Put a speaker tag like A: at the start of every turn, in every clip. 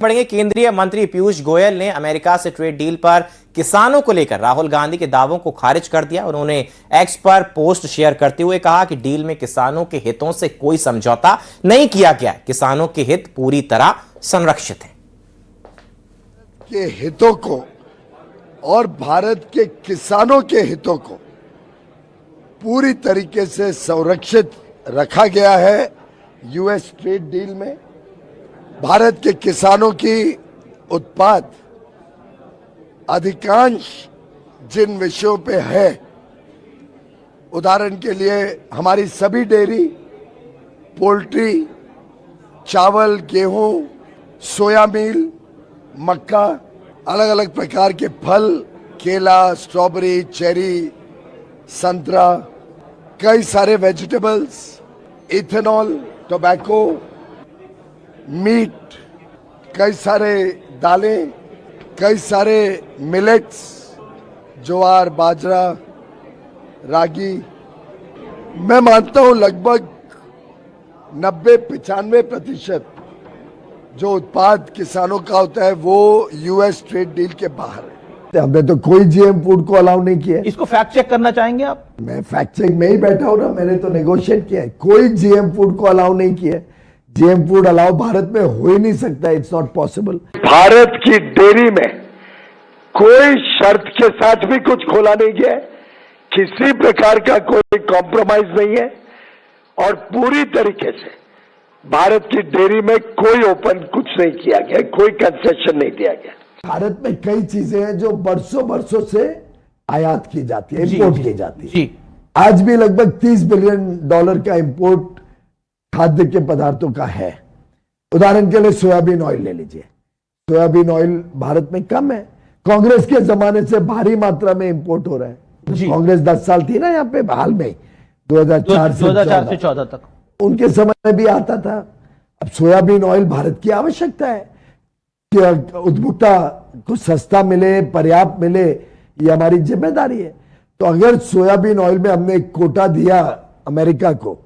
A: बढ़ेंगे। केंद्रीय मंत्री पीयूष गोयल ने अमेरिका से ट्रेड डील पर किसानों को लेकर राहुल गांधी के दावों को खारिज कर दिया। उन्होंने एक्स पर पोस्ट शेयर करते हुए कहा कि डील में किसानों के हितों से कोई समझौता नहीं किया गया। किसानों के हित पूरी तरह संरक्षित हैं।
B: के हितों को और भारत के किसानों के हितों को पूरी तरीके से संरक्षित रखा गया है। यूएस ट्रेड डील में भारत के किसानों की उत्पाद अधिकांश जिन विषयों पे है, उदाहरण के लिए हमारी सभी डेयरी, पोल्ट्री, चावल, गेहूं, सोया मील, मक्का, अलग अलग प्रकार के फल, केला, स्ट्रॉबेरी, चेरी, संतरा, कई सारे वेजिटेबल्स, इथेनॉल, टोबैको, मीट, कई सारे दालें, कई सारे मिलेट्स, ज्वार, बाजरा, रागी। मैं मानता हूं लगभग 90-95% जो उत्पाद किसानों का होता है वो यूएस ट्रेड डील के बाहर है। हमने तो कोई जीएम फूड को अलाउ नहीं किया।
C: इसको फैक्ट चेक करना चाहेंगे आप?
B: मैं फैक्ट चेक में ही बैठा हूं ना, मैंने तो नेगोशिएट किया है। कोई जीएम फूड को अलाउ नहीं किया। जीएम फूड अलाउ भारत में हो ही नहीं सकता, इट्स नॉट पॉसिबल।
D: भारत की डेयरी में कोई शर्त के साथ भी कुछ खोला नहीं गया है, किसी प्रकार का कोई कॉम्प्रोमाइज नहीं है और पूरी तरीके से भारत की डेयरी में कोई ओपन कुछ नहीं किया गया, कोई कंसेशन नहीं दिया गया।
B: भारत में कई चीजें हैं जो बरसों बरसों से आयात की जाती है, इंपोर्ट की जाती है। आज भी लगभग $30 बिलियन का इंपोर्ट खाद्य के पदार्थों का है। उदाहरण के लिए सोयाबीन ऑयल ले लीजिए। सोयाबीन ऑयल भारत में कम है, कांग्रेस के जमाने से भारी मात्रा में इंपोर्ट हो रहा है। कांग्रेस 10 साल थी ना यहाँ पे, हाल में 2004 से 14 तक उनके समय में भी आता था। अब सोयाबीन ऑयल भारत की आवश्यकता है कि उपभोक्ता को सस्ता मिले, पर्याप्त मिले, ये हमारी जिम्मेदारी है। तो अगर सोयाबीन ऑयल में हमने एक कोटा दिया अमेरिका को,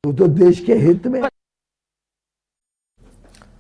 B: तो देश के हित में